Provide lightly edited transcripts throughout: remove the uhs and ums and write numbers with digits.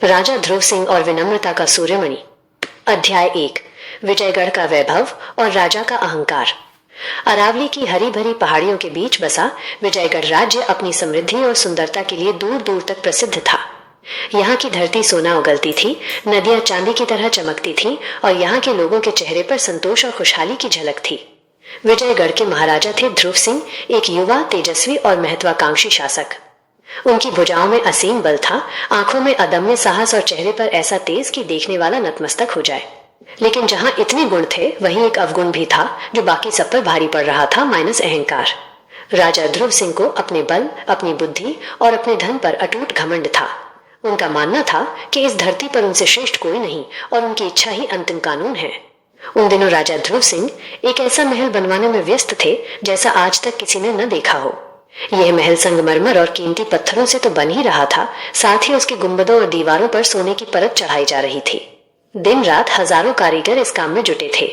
राजा ध्रुव सिंह और विनम्रता का सूर्यमणि। अध्याय 1। विजयगढ़ का वैभव और राजा का अहंकार। अरावली की हरी भरी पहाड़ियों के बीच बसा विजयगढ़ राज्य अपनी समृद्धि और सुंदरता के लिए दूर दूर तक प्रसिद्ध था। यहाँ की धरती सोना उगलती थी, नदियां चांदी की तरह चमकती थीं और यहाँ के लोगों के चेहरे पर संतोष और खुशहाली की झलक थी। विजयगढ़ के महाराजा थे ध्रुव सिंह, एक युवा, तेजस्वी और महत्वाकांक्षी शासक। उनकी भुजाओं में असीम बल था, आंखों में अदम्य साहस और चेहरे पर ऐसा तेज कि देखने वाला नतमस्तक हो जाए। लेकिन जहाँ इतने गुण थे वहीं एक अवगुण भी था जो बाकी सब पर भारी पड़ रहा था, माइनस अहंकार। राजा ध्रुव सिंह को अपने बल, अपनी बुद्धि और अपने धन पर अटूट घमंड था। उनका मानना था कि इस धरती पर उनसे श्रेष्ठ कोई नहीं और उनकी इच्छा ही अंतिम कानून है। उन दिनों राजा ध्रुव सिंह एक ऐसा महल बनवाने में व्यस्त थे जैसा आज तक किसी ने न देखा हो। यह महल संगमरमर और कीमती पत्थरों से तो बन ही रहा था, साथ ही उसके गुंबदों और दीवारों पर सोने की परत चढ़ाई जा रही थी। दिन रात हजारों कारीगर इस काम में जुटे थे।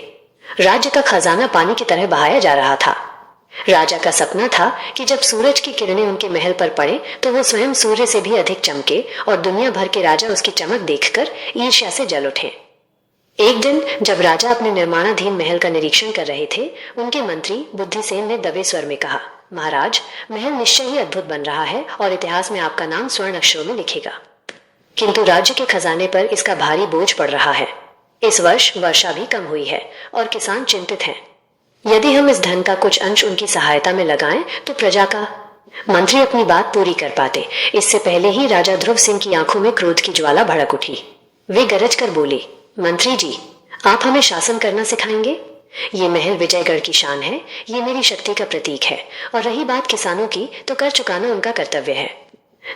राज्य का खजाना पानी की तरह बहाया जा रहा था। राजा का सपना था कि जब सूरज की किरणें उनके महल पर पड़े तो वो स्वयं सूर्य से भी अधिक चमके और दुनिया भर के राजा उसकी चमक देखकर ईर्ष्या से जल उठे। एक दिन जब राजा अपने निर्माणाधीन महल का निरीक्षण कर रहे थे, उनके मंत्री बुद्धिसेन ने दबे स्वर में कहा, महाराज, महल निश्चय ही अद्भुत बन रहा है और इतिहास में आपका नाम स्वर्ण अक्षरों में लिखेगा, किंतु राज्य के खजाने पर इसका भारी बोझ पड़ रहा है। इस वर्ष वर्षा भी कम हुई है और किसान चिंतित हैं। यदि हम इस धन का कुछ अंश उनकी सहायता में लगाएं तो प्रजा का। मंत्री अपनी बात पूरी कर पाते इससे पहले ही राजा ध्रुव सिंह की आंखों में क्रोध की ज्वाला भड़क उठी। वे गरज कर बोले, मंत्री जी, आप हमें शासन करना सिखाएंगे? ये महल विजयगढ़ की शान है, ये मेरी शक्ति का प्रतीक है, और रही बात किसानों की तो कर चुकाना उनका कर्तव्य है।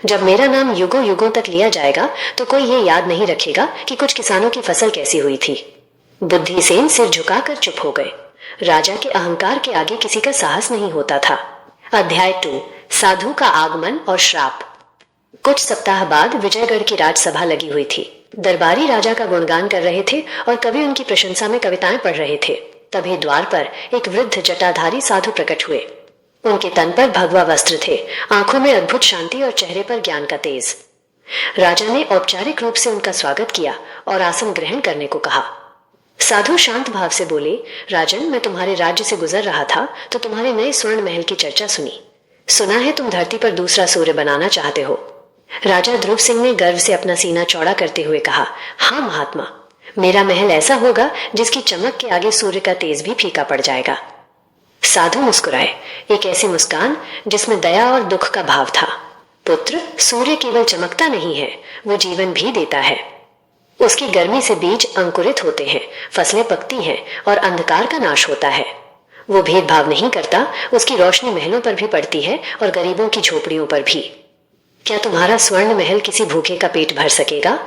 जब मेरा नाम युगों युगों तक लिया जाएगा तो कोई ये याद नहीं रखेगा कि कुछ किसानों की फसल कैसी हुई थी। बुद्धिसेन सिर झुकाकर चुप हो गए। राजा के अहंकार के आगे किसी का साहस नहीं होता था। अध्याय 2। साधु का आगमन और श्राप। कुछ सप्ताह बाद विजयगढ़ की राजसभा लगी हुई थी। दरबारी राजा का गुणगान कर रहे थे और कवि उनकी प्रशंसा में कविताएं पढ़ रहे थे। तभी द्वार पर एक वृद्ध जटाधारी साधु प्रकट हुए। उनके तन पर भगवा वस्त्र थे, आंखों में अद्भुत शांति और चेहरे पर ज्ञान का तेज। राजा ने औपचारिक रूप से उनका स्वागत किया और आसन ग्रहण करने को कहा। साधु शांत भाव से बोले, राजन, मैं तुम्हारे राज्य से गुजर रहा था तो तुम्हारे नए स्वर्ण महल की चर्चा सुनी। सुना है तुम धरती पर दूसरा सूर्य बनाना चाहते हो। राजा ध्रुव सिंह ने गर्व से अपना सीना चौड़ा करते हुए कहा, हाँ महात्मा, मेरा महल ऐसा होगा जिसकी चमक के आगे सूर्य का तेज भी फीका पड़ जाएगा। साधु मुस्कुराए, एक ऐसी मुस्कान जिसमें दया और दुख का भाव था। पुत्र, सूर्य केवल चमकता नहीं है, वो जीवन भी देता है। उसकी गर्मी से बीज अंकुरित होते हैं, फसलें पकती हैं और अंधकार का नाश होता है। वो भेदभाव नहीं करता, उसकी रोशनी महलों पर भी पड़ती है और गरीबों की झोपड़ियों पर भी। क्या तुम्हारा स्वर्ण महल किसी भूखे का पेट भर सकेगा?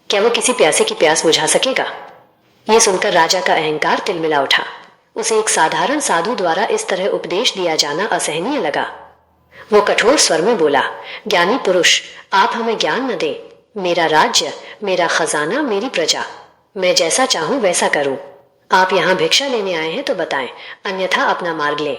क्या वो किसी प्यासे की प्यास बुझा सकेगा? ये सुनकर राजा का अहंकार तिलमिला उठा। उसे एक साधारण साधु द्वारा इस तरह उपदेश दिया जाना असहनीय लगा। वो कठोर स्वर में बोला, ज्ञानी पुरुष, आप हमें ज्ञान न दें। मेरा राज्य, मेरा खजाना, मेरी प्रजा, मैं जैसा चाहूं वैसा करूं। आप यहाँ भिक्षा लेने आए हैं तो बताएं, अन्यथा अपना मार्ग लें।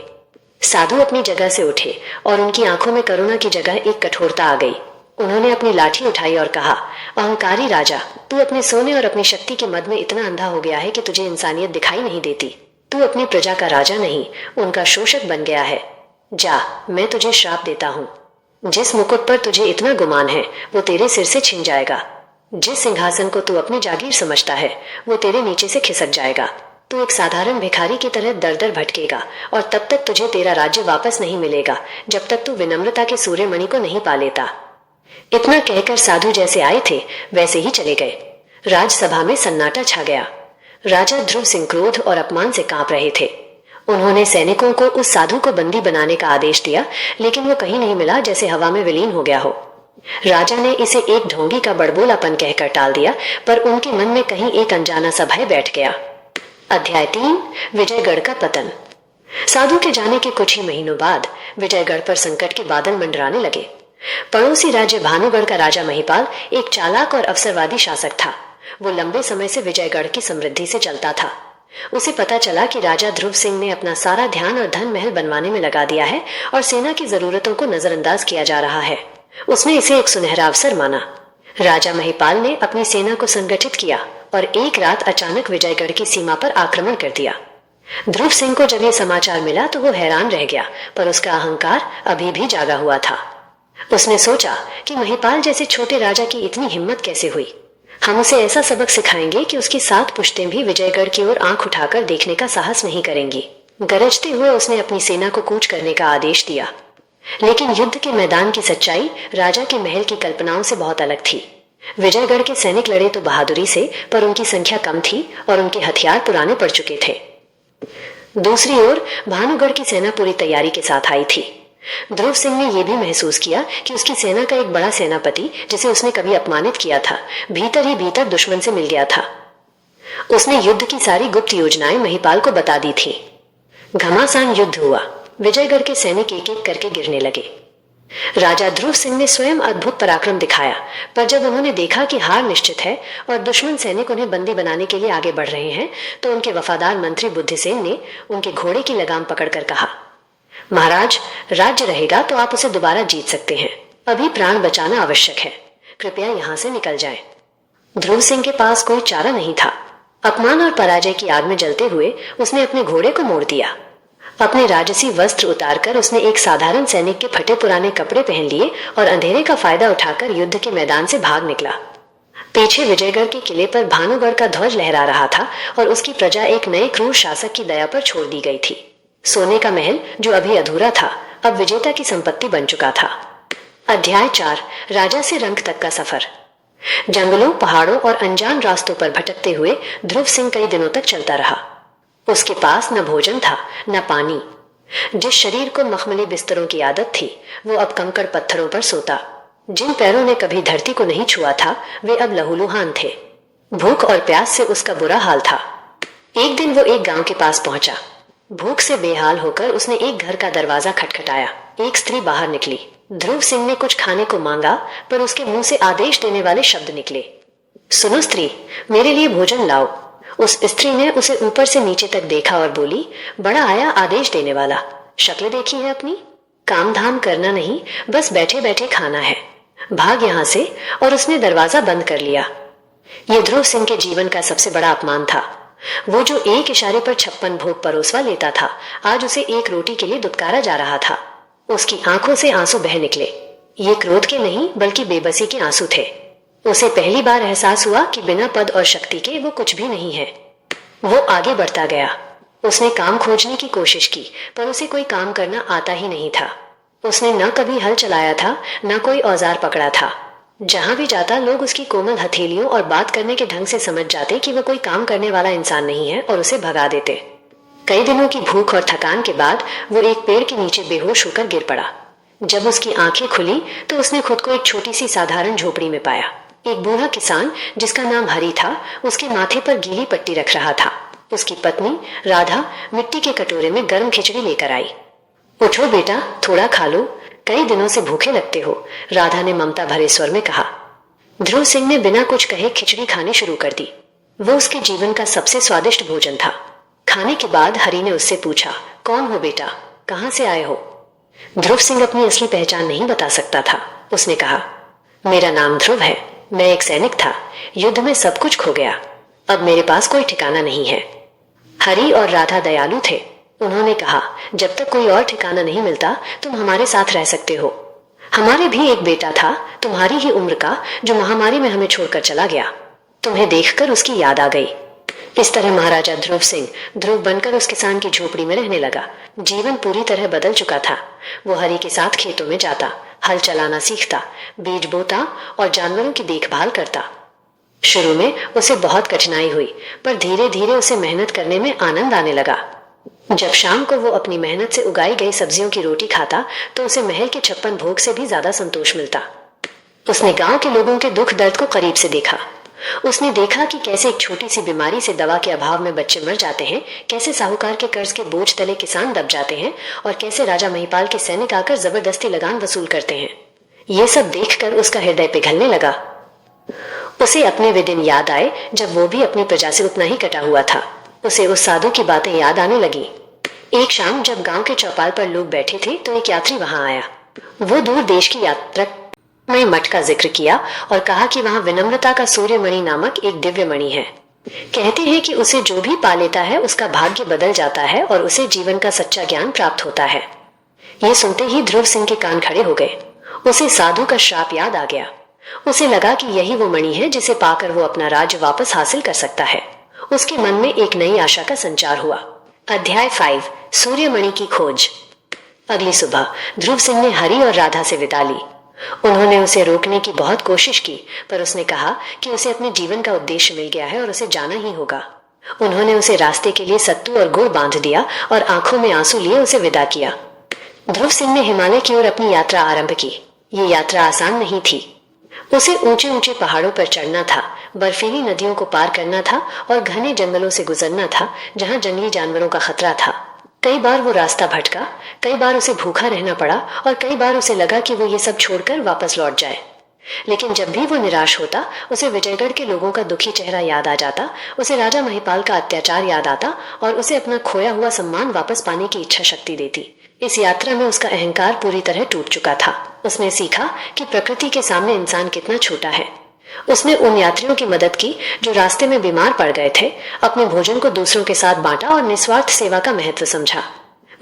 साधु अपनी जगह से उठे और उनकी आंखों में करुणा की जगह एक कठोरता आ गई। उन्होंने अपनी लाठी उठाई और कहा, अहंकारी राजा, तू अपने सोने और अपनी शक्ति के मद में इतना अंधा हो गया है कि तुझे इंसानियत दिखाई नहीं देती। तू अपनी प्रजा का राजा नहीं, उनका शोषक बन गया है। जा, मैं तुझे श्राप देता हूँ। जिस मुकुट पर तुझे इतना गुमान है वो तेरे सिर से छिन जाएगा। जिस सिंहासन को तू अपनी जागीर समझता है वो तेरे नीचे से खिसक जाएगा। तू एक साधारण भिखारी की तरह दर दर भटकेगा और तब तक तुझे तेरा राज्य वापस नहीं मिलेगा जब तक तू विनम्रता के सूर्यमणि को नहीं पा लेता। इतना कहकर साधु जैसे आए थे वैसे ही चले गए। राजसभा में सन्नाटा छा गया। राजा ध्रुव सिंह क्रोध और अपमान से कांप रहे थे। उन्होंने सैनिकों को उस साधु को बंदी बनाने का आदेश दिया, लेकिन वो कहीं नहीं मिला, जैसे हवा में विलीन हो गया हो। राजा ने इसे एक ढोंगी का बड़बोलापन कहकर टाल दिया, पर उनके मन में कहीं एक अनजाना सा भय बैठ गया। अध्याय 3। विजयगढ़ का पतन। साधु के जाने के कुछ ही महीनों बाद विजयगढ़ पर संकट के बादल मंडराने लगे। पड़ोसी राज्य भानुगढ़ का राजा महिपाल एक चालाक और अवसरवादी शासक था। वो लंबे समय से विजयगढ़ की समृद्धि से चलता था। उसे पता चला कि राजा ध्रुव सिंह ने अपना सारा ध्यान और धन महल बनवाने में लगा दिया है और सेना की जरूरतों को नजरअंदाज किया जा रहा है। उसने इसे एक सुनहरा अवसर माना। राजा महिपाल ने अपनी सेना को संगठित किया और एक रात अचानक विजयगढ़ की सीमा पर आक्रमण कर दिया। ध्रुव सिंह को जब ये समाचार मिला तो वो हैरान रह गया, पर उसका अहंकार अभी भी जागा हुआ था। उसने सोचा कि महिपाल जैसे छोटे राजा की इतनी हिम्मत कैसे हुई। हम उसे ऐसा सबक सिखाएंगे कि उसकी 7 पुश्तें भी विजयगढ़ की ओर आंख उठाकर देखने का साहस नहीं करेंगी। गरजते हुए उसने अपनी सेना को कूच करने का आदेश दिया। लेकिन युद्ध के मैदान की सच्चाई राजा के महल की कल्पनाओं से बहुत अलग थी। विजयगढ़ के सैनिक लड़े तो बहादुरी से, पर उनकी संख्या कम थी और उनके हथियार पुराने पड़ चुके थे। दूसरी ओर भानुगढ़ की सेना पूरी तैयारी के साथ आई थी। ध्रुव सिंह ने यह भी महसूस किया कि उसकी सेना का एक बड़ा सेनापति, जिसे उसने कभी अपमानित किया था, भीतर ही भीतर दुश्मन से मिल गया था। उसने युद्ध की सारी गुप्त योजनाएं महिपाल को बता दी थी। घमासान युद्ध हुआ। विजयगढ़ के सैनिक एक एक करके गिरने लगे। राजा ध्रुव सिंह ने स्वयं अद्भुत पराक्रम दिखाया, पर जब उन्होंने देखा कि हार निश्चित है और दुश्मन सैनिक उन्हें बंदी बनाने के लिए आगे बढ़ रहे हैं, तो उनके वफादार मंत्री बुद्धिसेन ने उनके घोड़े की लगाम पकड़कर कहा, महाराज, राज्य रहेगा तो आप उसे दोबारा जीत सकते हैं। अभी प्राण बचाना आवश्यक है। कृपया यहाँ से निकल जाएं। ध्रुव सिंह के पास कोई चारा नहीं था। अपमान और पराजय की आग में जलते हुए उसने अपने घोड़े को मोड़ दिया। अपने राजसी वस्त्र उतारकर उसने एक साधारण सैनिक के फटे पुराने कपड़े पहन लिए और अंधेरे का फायदा उठाकर युद्ध के मैदान से भाग निकला। पीछे विजयगढ़ के किले पर भानुगढ़ का ध्वज लहरा रहा था और उसकी प्रजा एक नए क्रूर शासक की दया पर छोड़ दी गई थी। सोने का महल, जो अभी अधूरा था, अब विजेता की संपत्ति बन चुका था। अध्याय 4, राजा से रंक तक का सफर। जंगलों, पहाड़ों और अनजान रास्तों पर भटकते हुए ध्रुव सिंह कई दिनों तक चलता रहा। उसके पास न भोजन था, न पानी। जिस शरीर को मखमली बिस्तरों की आदत थी, वो अब कंकड़ पत्थरों पर सोता। जिन पैरों ने कभी धरती को नहीं छुआ था, वे अब लहूलुहान थे। भूख और प्यास से उसका बुरा हाल था। एक दिन वो एक गांव के पास पहुंचा। भूख से बेहाल होकर उसने एक घर का दरवाजा खटखटाया। एक स्त्री बाहर निकली। ध्रुव सिंह ने कुछ खाने को मांगा, पर उसके मुंह से आदेश देने वाले शब्द निकले। सुनो स्त्री, मेरे लिए भोजन लाओ। उस स्त्री ने उसे ऊपर से नीचे तक देखा और बोली, बड़ा आया आदेश देने वाला। शक्ल देखी है अपनी? काम धाम करना नहीं, बस बैठे बैठे खाना है। भाग यहाँ से। और उसने दरवाजा बंद कर लिया। ये ध्रुव सिंह के जीवन का सबसे बड़ा अपमान था। वो जो एक इशारे पर 56 भोग परोसवा लेता था, आज उसे एक रोटी के लिए दुत्कारा जा रहा था। उसकी आंखों से आंसू बह निकले। ये क्रोध के नहीं, बल्कि बेबसी के आंसू थे। उसे पहली बार एहसास हुआ कि बिना पद और शक्ति के वो कुछ भी नहीं है। वो आगे बढ़ता गया। उसने काम खोजने की कोशिश की, पर उसे कोई काम करना आता ही नहीं था। उसने न कभी हल चलाया था, न कोई औजार पकड़ा था। जहां भी जाता, लोग उसकी कोमल हथेलियों और बात करने के ढंग से समझ जाते कि वह कोई काम करने वाला इंसान नहीं है और उसे भगा देते। कई दिनों की भूख और थकान के बाद वो एक पेड़ के नीचे बेहोश होकर गिर पड़ा। जब उसकी आंखें खुली तो उसने खुद को एक छोटी सी साधारण झोपड़ी में पाया। एक बूढ़ा किसान, जिसका नाम हरि था, उसके माथे पर गीली पट्टी रख रहा था। उसकी पत्नी राधा मिट्टी के कटोरे में गर्म खिचड़ी लेकर आई। उठो बेटा, थोड़ा खा लो, कई दिनों से भूखे लगते हो, राधा ने ममता भरे स्वर में कहा। ध्रुव सिंह ने बिना कुछ कहे खिचड़ी खानी शुरू कर दी। वो उसके जीवन का सबसे स्वादिष्ट भोजन था। खाने के बाद हरि ने उससे पूछा, कौन हो बेटा, कहाँ से आए हो? ध्रुव सिंह अपनी असली पहचान नहीं बता सकता था। उसने कहा, मेरा नाम ध्रुव है, मैं एक सैनिक था, युद्ध में सब कुछ खो गया, अब मेरे पास कोई ठिकाना नहीं है। हरि और राधा दयालु थे। उन्होंने कहा, जब तक कोई और ठिकाना नहीं मिलता तुम हमारे साथ रह सकते हो। हमारे भी एक बेटा था, तुम्हारी ही उम्र का, जो महामारी में हमें छोड़कर चला गया। तुम्हें देखकर उसकी याद आ गई। इस तरह महाराजा ध्रुव सिंह ध्रुव बनकर उस किसान की झोपड़ी में रहने लगा। जीवन पूरी तरह बदल चुका था। वो हरि के साथ खेतों में जाता, हल चलाना सीखता, बीज बोता और जानवरों की देखभाल करता। शुरू में उसे बहुत कठिनाई हुई, पर धीरे धीरे उसे मेहनत करने में आनंद आने लगा। जब शाम को वो अपनी मेहनत से उगाई गई सब्जियों की रोटी खाता, तो उसे महल के 56 भोग से भी ज्यादा संतोष मिलता। उसने गांव के लोगों के दुख दर्द को करीब से देखा। उसने देखा कि कैसे एक छोटी सी बीमारी से दवा के अभाव में बच्चे मर जाते हैं, कैसे साहूकार के कर्ज के बोझ तले किसान दब जाते हैं और कैसे राजा महिपाल के सैनिक आकर जबरदस्ती लगान वसूल करते हैं। ये सब देखकर उसका हृदय पिघलने लगा। उसे अपने वे दिन याद आए जब वो भी अपनी प्रजा से उतना ही कटा हुआ था। उसे उस साधु की बातें याद आने लगी। एक शाम जब गांव के चौपाल पर लोग बैठे थे, तो एक यात्री वहां आया। वो दूर देश की यात्रा मैं मठ का जिक्र किया और कहा कि वहां विनम्रता का सूर्यमणि नामक एक दिव्य मणि है। कहते हैं कि उसे जो भी पा लेता है उसका भाग्य बदल जाता है और उसे जीवन का सच्चा ज्ञान प्राप्त होता है। यह सुनते ही ध्रुव सिंह के कान खड़े हो गए। उसे साधु का श्राप याद आ गया। उसे लगा कि यही वो मणि है जिसे पाकर वो अपना राज्य वापस हासिल कर सकता है। उसके मन में एक नई आशा का संचार हुआ। अध्याय 5 सूर्यमणि की खोज। अगली सुबह ध्रुव सिंह ने हरि और राधा से विदा ली। उन्होंने उसे रोकने की बहुत कोशिश की, पर उसने कहा कि उसे अपने जीवन का उद्देश्य मिल गया है और उसे जाना ही होगा। उन्होंने उसे रास्ते के लिए सत्तू और गुड़ बांध दिया और आंखों में आंसू लिए उसे विदा किया। ध्रुव सिंह ने हिमालय की ओर अपनी यात्रा आरंभ की। ये यात्रा आसान नहीं थी। उसे ऊंचे ऊंचे पहाड़ों पर चढ़ना था, बर्फीली नदियों को पार करना था और घने जंगलों से गुजरना था जहां जंगली जानवरों का खतरा था। कई बार वो रास्ता भटका, कई बार उसे भूखा रहना पड़ा और कई बार उसे लगा कि वो ये सब छोड़कर वापस लौट जाए। लेकिन जब भी वो निराश होता, उसे विजयगढ़ के लोगों का दुखी चेहरा याद आ जाता, उसे राजा महिपाल का अत्याचार याद आता और उसे अपना खोया हुआ सम्मान वापस पाने की इच्छा शक्ति देती। इस यात्रा में उसका अहंकार पूरी तरह टूट चुका था। उसने सीखा कि प्रकृति के सामने इंसान कितना छोटा है। उसने उन यात्रियों की मदद की जो रास्ते में बीमार पड़ गए थे, अपने भोजन को दूसरों के साथ बांटा और निस्वार्थ सेवा का महत्व समझा।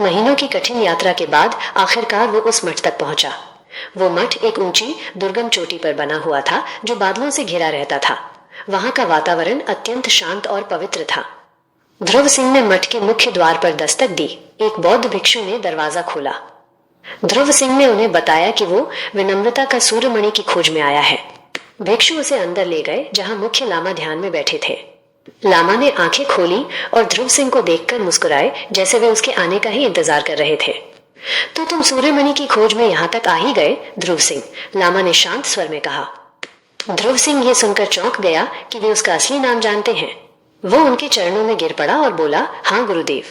महीनों की कठिन यात्रा के बाद आखिरकार वो उस मठ तक पहुंचा। वो मठ एक ऊंची दुर्गम चोटी पर बना हुआ था जो बादलों से घिरा रहता था। वहां का वातावरण अत्यंत शांत और पवित्र था। ध्रुव सिंह ने मठ के मुख्य द्वार पर दस्तक दी। एक बौद्ध भिक्षु ने दरवाजा खोला। ध्रुव सिंह ने उन्हें बताया कि वो विनम्रता का सूर्यमणि की खोज में आया है। भिक्षु उसे अंदर ले गए जहां मुख्य लामा ध्यान में बैठे थे। लामा ने आंखें खोली और ध्रुव सिंह को देखकर मुस्कुराए, जैसे वे उसके आने का ही इंतजार कर रहे थे। तो तुम सूर्यमणि की खोज में यहाँ तक आ ही गए, ध्रुव सिंह, लामा ने शांत स्वर में कहा। ध्रुव सिंह ये सुनकर चौंक गया कि वे उसका असली नाम जानते हैं। वो उनके चरणों में गिर पड़ा और बोला, हाँ गुरुदेव,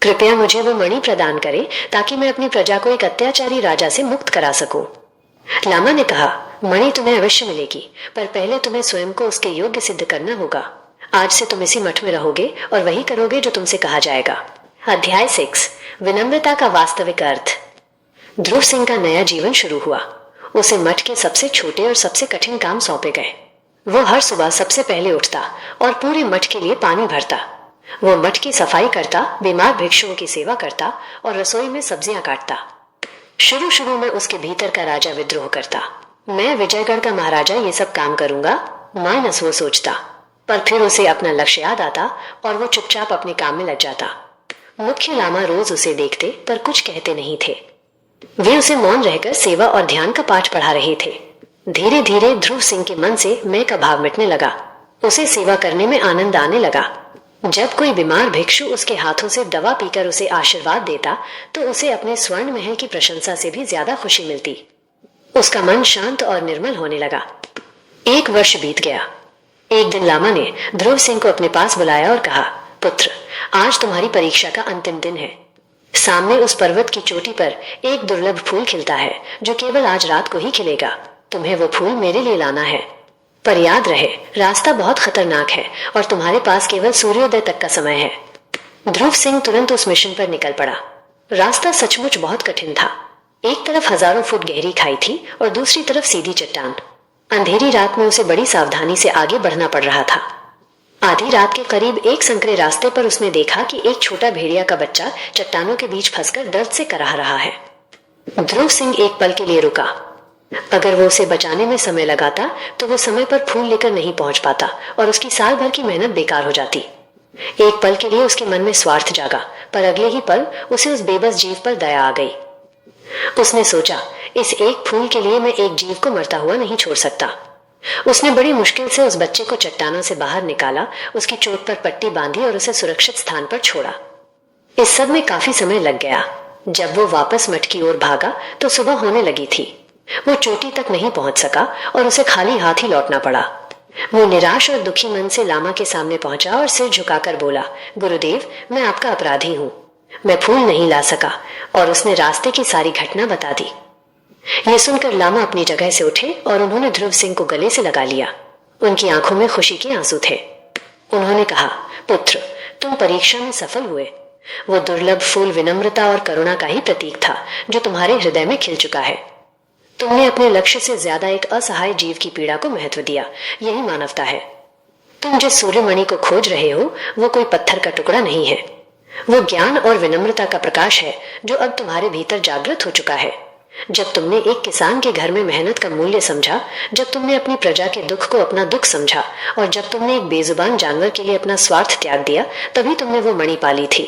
कृपया मुझे वो मणि प्रदान करें ताकि मैं अपनी प्रजा को एक अत्याचारी राजा से मुक्त करा सकूं। लामा ने कहा, मणि तुम्हें अवश्य मिलेगी, पर पहले तुम्हें स्वयं को उसके योग्य सिद्ध करना होगा। आज से तुम इसी मठ में रहोगे और वही करोगे जो तुमसे कहा जाएगा। अध्याय 6 विनम्रता का वास्तविक अर्थ। ध्रुव सिंह का नया जीवन शुरू हुआ। उसे मठ के सबसे छोटे और सबसे कठिन काम सौंपे गए। वो हर सुबह सबसे पहले उठता और पूरे मठ के लिए पानी भरता। वो मठ की सफाई करता, बीमार भिक्षुओं की सेवा करता और रसोई में सब्जियां काटता। शुरू शुरू में उसके भीतर का राजा विद्रोह करता। मैं विजयगढ़ का महाराजा ये सब काम करूंगा, माइनस वो सोचता। पर फिर उसे अपना लक्ष्य याद आता और वो चुपचाप अपने काम में लग जाता। मुख्य लामा रोज उसे देखते पर कुछ कहते नहीं थे। वे उसे मौन रहकर सेवा और ध्यान का पाठ पढ़ा रहे थे। धीरे धीरे ध्रुव सिंह के मन से मैं का भाव मिटने लगा। उसे सेवा करने में आनंद आने लगा। जब कोई बीमार भिक्षु उसके हाथों से दवा पीकर उसे आशीर्वाद देता तो उसे अपने स्वर्ण महल की प्रशंसा से भी ज्यादा खुशी मिलती। उसका मन शांत और निर्मल होने लगा। 1 वर्ष बीत गया। एक दिन लामा ने ध्रुव सिंह को अपने पास बुलाया और कहा, पुत्र, आज तुम्हारी परीक्षा का अंतिम दिन है। सामने उस पर्वत की चोटी पर एक दुर्लभ फूल खिलता है जो केवल आज रात को ही खिलेगा। तुम्हें वो फूल मेरे लिए लाना है, पर याद रहे रास्ता बहुत खतरनाक है और तुम्हारे पास केवल सूर्योदय तक का समय है। ध्रुव सिंह तुरंत उस मिशन पर निकल पड़ा। रास्ता सचमुच बहुत कठिन था। एक तरफ हजारों फुट गहरी खाई थी और दूसरी तरफ सीधी चट्टान। अंधेरी रात में उसे बड़ी सावधानी से आगे बढ़ना पड़ रहा था। आधी रात के करीब एक संकरे रास्ते पर उसने देखा कि एक छोटा भेड़िया का बच्चा चट्टानों के बीच फंसकर दर्द से कराह रहा है। ध्रुव सिंह एक पल के लिए रुका। अगर वो उसे बचाने में समय लगाता तो वो समय पर फूल लेकर नहीं पहुंच पाता और उसकी साल भर की मेहनत बेकार हो जाती। एक पल के लिए उसके मन में स्वार्थ जागा, पर अगले ही पल उसे उस बेबस जीव पर दया आ गई। उसने सोचा, इस एक फूल के लिए मैं एक जीव को मरता हुआ नहीं छोड़ सकता। उसने बड़ी मुश्किल से उस बच्चे को चट्टानों से बाहर निकाला, उसकी चोट पर पट्टी बांधी और उसे सुरक्षित स्थान पर छोड़ा। इस सब में काफी समय लग गया। जब वो वापस मठ की ओर भागा तो सुबह होने लगी थी। वो चोटी तक नहीं पहुंच सका और उसे खाली हाथ ही लौटना पड़ा। वो निराश और दुखी मन से लामा के सामने पहुंचा और सिर झुकाकर बोला, गुरुदेव, मैं आपका अपराधी हूँ। मैं फूल नहीं ला सका। और उसने रास्ते की सारी घटना बता दी। ये सुनकर लामा अपनी जगह से उठे और उन्होंने ध्रुव सिंह को गले से लगा लिया। उनकी आंखों में खुशी के आंसू थे। उन्होंने कहा, पुत्र, तुम परीक्षा में सफल हुए। वो दुर्लभ फूल विनम्रता और करुणा का ही प्रतीक था जो तुम्हारे हृदय में खिल चुका है। तुमने अपने लक्ष्य से ज्यादा एक असहाय जीव की पीड़ा को महत्व दिया। यही मानवता है। तुम जिस सूर्यमणि को खोज रहे हो वो कोई पत्थर का टुकड़ा नहीं है। वो ज्ञान और विनम्रता का प्रकाश है जो अब तुम्हारे भीतर जागृत हो चुका है। जब तुमने एक किसान के घर में मेहनत का मूल्य समझा, जब तुमने अपनी प्रजा के दुख को अपना दुख समझा और जब तुमने एक बेजुबान जानवर के लिए अपना स्वार्थ त्याग दिया, तभी तुमने वो मणि पाली थी।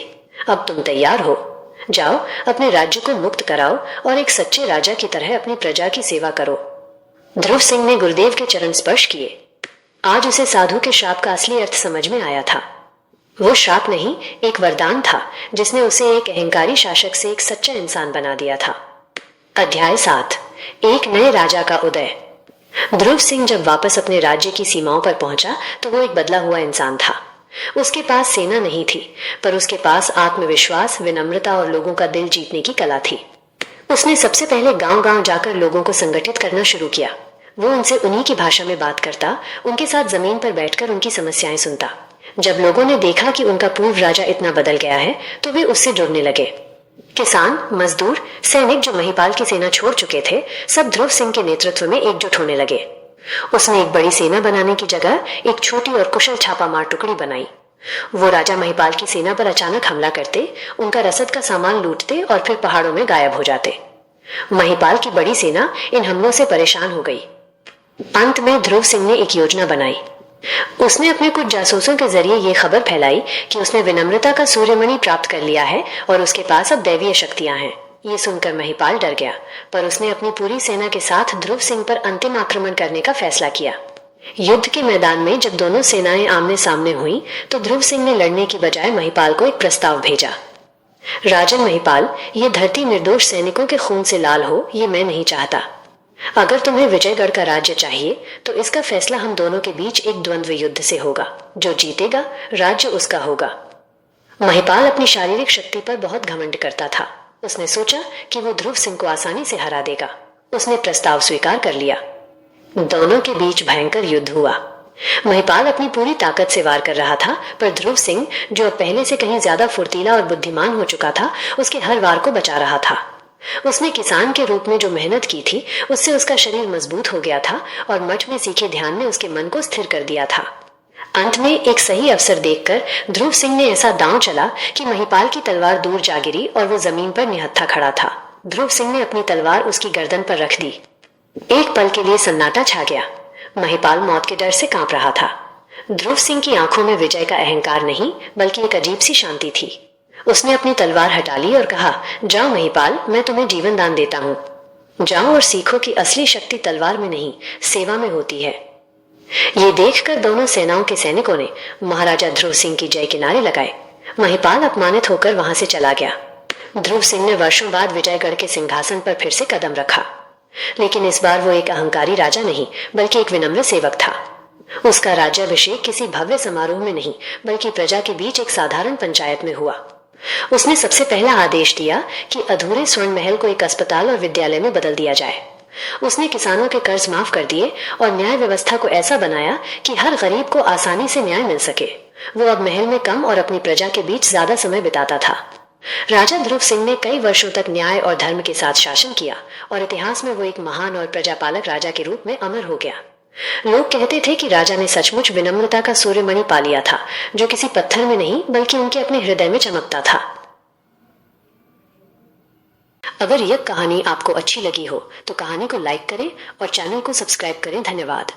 अब तुम तैयार हो। जाओ, अपने राज्य को मुक्त कराओ और एक सच्चे राजा की तरह अपनी प्रजा की सेवा करो। ध्रुव सिंह ने गुरुदेव के चरण स्पर्श किए। आज उसे साधु के श्राप का असली अर्थ समझ में आया था। वो श्राप नहीं, एक वरदान था जिसने उसे एक अहंकारी शासक से एक सच्चा इंसान बना दिया था। अध्याय 7, एक नए राजा का उदय। ध्रुव सिंह जब वापस अपने राज्य की सीमाओं पर पहुंचा तो वो एक बदला हुआ इंसान था। उसके पास सेना नहीं थी, पर उसके पास आत्मविश्वास, विनम्रता और लोगों का दिल जीतने की कला थी। उसने सबसे पहले गांव-गांव जाकर लोगों को संगठित करना शुरू किया। वो उनसे उन्हीं की भाषा में बात करता, उनके साथ जमीन पर बैठकर उनकी समस्याएं सुनता। जब लोगों ने देखा कि उनका पूर्व राजा इतना बदल गया है, तो वे उससे जुड़ने लगे। किसान, मजदूर, सैनिक जो महिपाल की सेना छोड़ चुके थे, सब ध्रुव सिंह के नेतृत्व में एकजुट होने लगे। उसने एक बड़ी सेना बनाने की जगह एक छोटी और कुशल छापामार टुकड़ी बनाई। वो राजा महिपाल की सेना पर अचानक हमला करते, उनका रसद का सामान लूटते और फिर पहाड़ों में गायब हो जाते। महिपाल की बड़ी सेना इन हमलों से परेशान हो गई। अंत में ध्रुव सिंह ने एक योजना बनाई। उसने अपने कुछ जासूसों के जरिए ये खबर फैलाई कि उसने विनम्रता का सूर्यमणि प्राप्त कर लिया है और उसके पास अब दैवीय शक्तियां हैं। ये सुनकर महिपाल डर गया, पर उसने अपनी पूरी सेना के साथ ध्रुव सिंह पर अंतिम आक्रमण करने का फैसला किया। युद्ध के मैदान में जब दोनों सेनाएं आमने सामने हुई, तो ध्रुव सिंह ने लड़ने की बजाय महिपाल को एक प्रस्ताव भेजा। राजन महिपाल, ये धरती निर्दोष सैनिकों के खून से लाल हो, ये मैं नहीं चाहता। अगर तुम्हें विजयगढ़ का राज्य चाहिए तो इसका फैसला हम दोनों के बीच एक द्वंद्व युद्ध से होगा। जो जीतेगा, राज्य उसका होगा। महिपाल अपनी शारीरिक शक्ति पर बहुत घमंड करता था। उसने सोचा कि वो ध्रुव सिंह को आसानी से हरा देगा। उसने प्रस्ताव स्वीकार कर लिया। दोनों के बीच भयंकर युद्ध हुआ। महिपाल अपनी पूरी ताकत से वार कर रहा था, पर ध्रुव सिंह, जो अब पहले से कहीं ज्यादा फुर्तीला और बुद्धिमान हो चुका था, उसके हर वार को बचा रहा था। उसने किसान के रूप में जो मेहनत की थी, उससे उसका शरीर मजबूत हो गया था और मठ में सीखे ध्यान ने उसके मन को स्थिर कर दिया था। अंत में एक सही अवसर देखकर ध्रुव सिंह ने ऐसा दांव चला कि महिपाल की तलवार दूर जा गिरी और वो जमीन पर निहत्था खड़ा था। ध्रुव सिंह ने अपनी तलवार उसकी गर्दन पर रख दी। एक पल के लिए सन्नाटा छा गया। महिपाल मौत के डर से कांप रहा था। ध्रुव सिंह की आंखों में विजय का अहंकार नहीं, बल्कि एक अजीब सी शांति थी। उसने अपनी तलवार हटा ली और कहा, जाओ महिपाल, मैं तुम्हें जीवन दान देता हूँ। जाओ और सीखो कि असली शक्ति तलवार में नहीं, सेवा में होती है। ये देखकर दोनों सेनाओं के सैनिकों ने महाराजा ध्रुव सिंह की जय के नारे लगाए। महिपाल अपमानित होकर वहां से चला गया। ध्रुव सिंह ने वर्षों बाद विजयगढ़ के सिंहासन पर फिर से कदम रखा, लेकिन इस बार वो एक अहंकारी राजा नहीं, बल्कि एक विनम्र सेवक था। उसका राज्याभिषेक किसी भव्य समारोह में नहीं, बल्कि प्रजा के बीच एक साधारण पंचायत में हुआ। उसने सबसे पहला आदेश दिया कि अधूरे स्वर्ण महल को एक अस्पताल और विद्यालय में बदल दिया जाए। उसने किसानों के कर्ज माफ कर दिए और न्याय व्यवस्था को ऐसा बनाया कि हर गरीब को आसानी से न्याय मिल सके। वो अब महल में कम और अपनी प्रजा के बीच ज्यादा समय बिताता था। राजा ध्रुव सिंह ने कई वर्षों तक न्याय और धर्म के साथ शासन किया और इतिहास में वो एक महान और प्रजापालक राजा के रूप में अमर हो गया। लोग कहते थे कि राजा ने सचमुच विनम्रता का सूर्यमणि पा लिया था, जो किसी पत्थर में नहीं, बल्कि उनके अपने हृदय में चमकता था। अगर यह कहानी आपको अच्छी लगी हो तो कहानी को लाइक करें और चैनल को सब्सक्राइब करें। धन्यवाद।